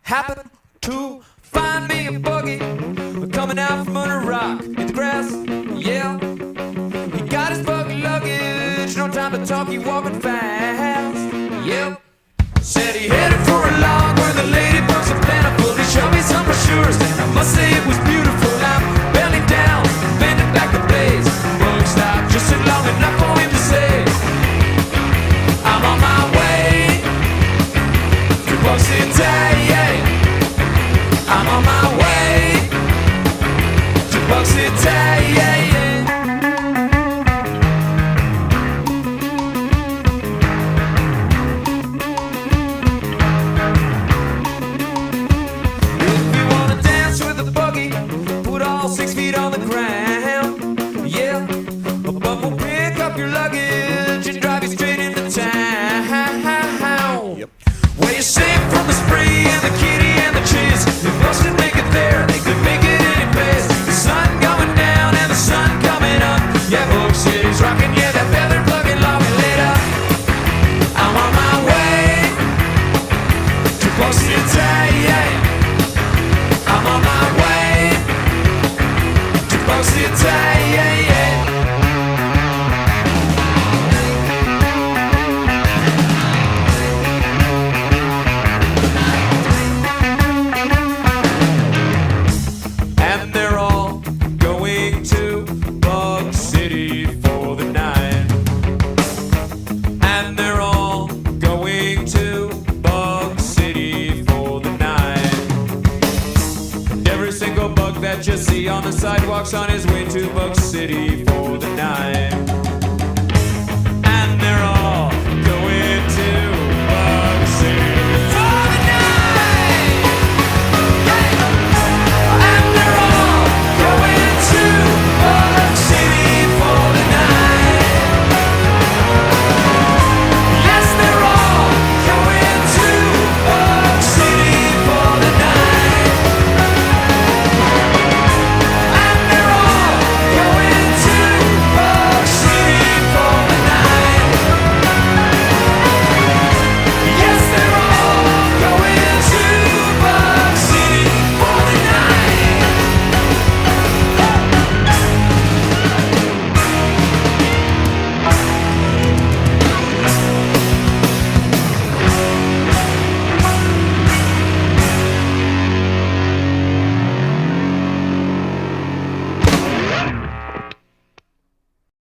happened to find me a buggy coming out from under a rock in the grass. Yeah, he got his buggy luggage, no time to talk, he walking fast. Yep, said he headed for a log where the ladybugs are plentiful. He showed me some brochures and I must say it was beautiful. I'm belly down, bending back the blaze. Bug stopped just long enough for him to say, I'm on my way to Bug City. I'm on my way to Bug City. If you wanna dance with a buggy, put all 6 feet on the ground. Yeah, a bug will pick up your luggage and drive you straight into town. Yep. Where you're safe from the spree and the kitty and the cheese. If bugs could make it there, they could make it any place. The sun going down and the sun coming up. Yeah, Bug City's rocking, yeah, that feather plugging long and lit up. I'm on my way to Bug City. I'm on my way to Bug City. And they're all going to Bug City for the night. And they're all going to Bug City for the night. And every single bug that you see on the sidewalks on his way to Bug City for the night.